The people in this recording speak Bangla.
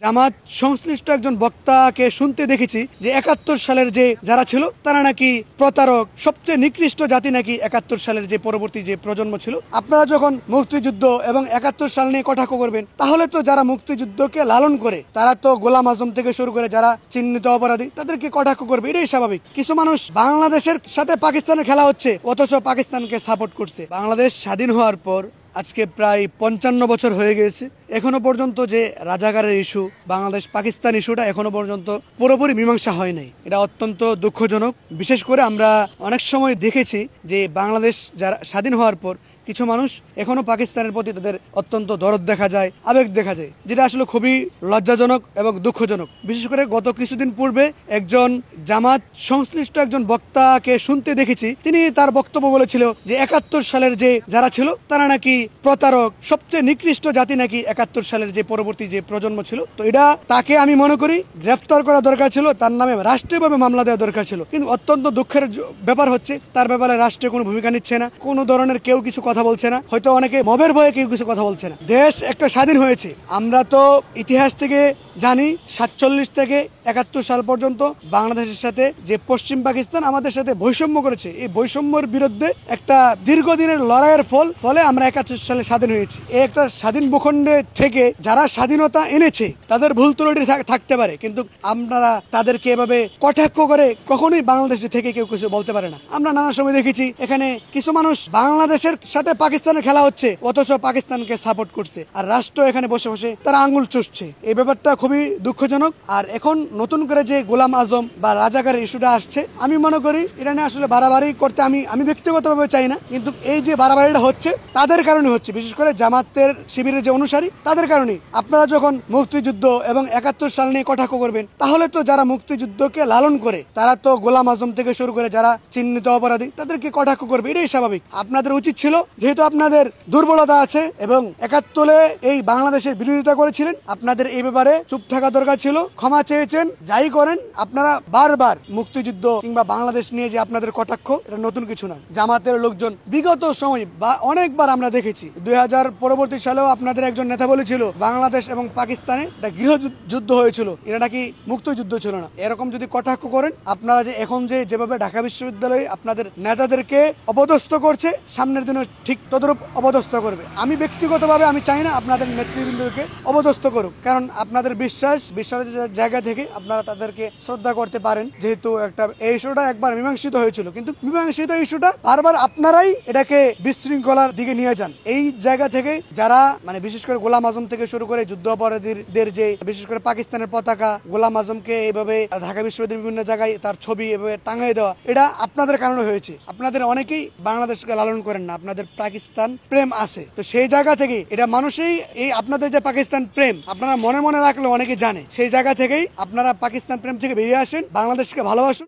জামাত সংশ্লিষ্ট একজন বক্তাকে শুনতে দেখেছি যে ৭১ সালের যে যারা ছিল তারা নাকি প্রতারক, সবচেয়ে নিকৃষ্ট জাতি নাকি ৭১ সালের যে পরবর্তী যে প্রজন্ম ছিল। আপনারা যখন মুক্তিযুদ্ধ এবং ৭১ সাল নিয়ে কটাক্ষ করবেন, তাহলে তো যারা মুক্তিযুদ্ধকে লালন করে তারা তো গোলাম আজম থেকে শুরু করে যারা চিহ্নিত অপরাধী তাদেরকে কটাক্ষ করবে, এটাই স্বাভাবিক। কিছু মানুষ বাংলাদেশের সাথে পাকিস্তানের খেলা হচ্ছে অথচ পাকিস্তানকে সাপোর্ট করছে। বাংলাদেশ স্বাধীন হওয়ার পর আজকে প্রায় ৫৫ বছর হয়ে গেছে, এখনো পর্যন্ত যে রাজাকারের ইস্যু, বাংলাদেশ পাকিস্তান ইস্যুটা এখনো পর্যন্ত পুরোপুরি মীমাংসা হয় নাই। এটা অত্যন্ত দুঃখজনক। বিশেষ করে আমরা অনেক সময় দেখেছি যে বাংলাদেশ যারা স্বাধীন হওয়ার পর কিছু মানুষ এখনো পাকিস্তানের প্রতি তাদের অত্যন্ত দরদ দেখা যায়, আবেগ দেখা যায়, যেটা আসলে খুবই লজ্জাজনক এবং দুঃখজনক। বিশেষ করে গত কিছুদিন পূর্বে একজন জামাত সংশ্লিষ্ট একজন বক্তাকে শুনতে দেখেছি, তিনি তার বক্তব্য বলেছিল যে ৭১ সালের যে যারা ছিল তারা নাকি প্রতারক, সবচেয়ে নিকৃষ্ট জাতি নাকি ৭১ সালের যে পরবর্তী যে প্রজন্ম ছিল। তো এটা তাকে আমি মনে করি গ্রেফতার করা দরকার ছিল, তার নামে রাষ্ট্রীয়ভাবে মামলা দেওয়া দরকার ছিল। কিন্তু অত্যন্ত দুঃখের ব্যাপার হচ্ছে তার ব্যাপারে রাষ্ট্রে কোনো ভূমিকা নিচ্ছে না, কোনো ধরনের কেউ কিছু কথা বলছে না, হয়তো অনেকে মবের ভয়ে কেউ কিছু কথা বলছে না। দেশ একটা স্বাধীন হয়েছে, আমরা তো ইতিহাস থেকে জানি ৪৭ থেকে ৭১ সাল পর্যন্ত বাংলাদেশের সাথে যে পশ্চিম পাকিস্তান আমাদের সাথে বৈষম্য করেছে, এই বৈষম্যের বিরুদ্ধে একটা দীর্ঘদিনের লড়াইয়ের ফলে আমরা ৭১ সালে স্বাধীন হয়েছি। এই একটা স্বাধীন ভূখণ্ডে থেকে যারা স্বাধীনতা এনেছে তাদের ভুল ত্রুটি থাকতে পারে, কিন্তু আপনারা তাদেরকে এভাবে কটাক্ষ করে কখনোই বাংলাদেশে থেকে কেউ কিছু বলতে পারে না। আমরা নানা সময় দেখেছি এখানে কিছু মানুষ বাংলাদেশের সাথে পাকিস্তানের খেলা হচ্ছে অথচ পাকিস্তানকে সাপোর্ট করছে, আর রাষ্ট্র এখানে বসে বসে তারা আঙ্গুল চুষছে। এই ব্যাপারটা খুবই দুঃখজনক। আর এখন নতুন করে যে গোলাম আজম বা রাজাকারের ইস্যুটা আসছে, আমি মনে করি এটা নিয়ে আসলে বাড়াবাড়ি করতে আমি ব্যক্তিগতভাবে চাই না, কিন্তু এই যে বাড়াবাড়িটা হচ্ছে তাদের কারণে হচ্ছে, বিশেষ করে জামাতের শিবিরের যে অনুসারী তাদের কারণে। আপনারা যখন মুক্তিযুদ্ধ এবং ৭১ সাল নিয়ে কটাক্ষ করবেন, তাহলে তো যারা মুক্তিযুদ্ধকে লালন করে তারা তো গোলাম আজম থেকে শুরু করে যারা চিহ্নিত অপরাধী তাদেরকে কটাক্ষ করবে, এটাই স্বাভাবিক। আপনাদের উচিত ছিল, যেহেতু আপনাদের দুর্বলতা আছে এবং ৭১ এই বাংলাদেশের বিরোধিতা করেছিলেন, আপনাদের এই ব্যাপারে চুপ থাকা দরকার ছিল। ক্ষমা চেয়েছেন, যাই করেন আপনারা বারবার মুক্তিযুদ্ধ কিংবা বাংলাদেশ নিয়ে যে আপনাদের কটাক্ষ, এটা নতুন কিছু না। জামাতের লোকজন বিগত সময় বা অনেকবার আমরা দেখেছি, ২০০০ পরবর্তী সালেও আপনাদের একজন নেতা বলেছিল বাংলাদেশ এবং পাকিস্তানে একটা গৃহযুদ্ধ হয়েছিল, এটা নাকি মুক্তিযুদ্ধ ছিল না। এরকম যদি কটাক্ষ করেন, আপনারা যে এখন যেভাবে ঢাকা বিশ্ববিদ্যালয়ে আপনাদের নেতাদেরকে অপদস্থ করছে, সামনের দিনে ঠিক তদরূপ অপদস্থ করবে। আমি ব্যক্তিগতভাবে আমি চাই না আপনাদের নেতৃবৃন্দকে অপদস্থ করুক, কারণ আপনাদের বিশ্বাসের জায়গা থেকে আপনারা তাদেরকে শ্রদ্ধা করতে পারেন। যেহেতু একটা এই ইস্যুটা একবার মীমাংসিত হয়েছিল, কিন্তু মীমাংসিত ইস্যুটা বারবার আপনারাই এটাকে বিশৃঙ্খলার দিকে নিয়ে যান। এই জায়গা থেকে যারা বিশেষ করে গোলাম আজম থেকে শুরু করে যুদ্ধ অপরাধীদের যে বিশেষ করে পাকিস্তানের পতাকা, গোলাম আজমকে এইভাবে ঢাকা বিশ্ববিদ্যালয়ের বিভিন্ন জায়গায় তার ছবি এভাবে টাঙিয়ে দেওয়া, এটা আপনাদের কারণে হয়েছে। আপনাদের অনেকেই বাংলাদেশকে লালন করেন না, আপনাদের পাকিস্তান প্রেম আছে। তো সেই জায়গা থেকে এটা মানুষই এই আপনাদের যে পাকিস্তান প্রেম আপনারা মনে মনে রাখলে অনেকে জানে, সেই জায়গা থেকেই আপনারা পাকিস্তান প্রেম থেকে বেরিয়ে আসেন, বাংলাদেশকে ভালোবাসুন।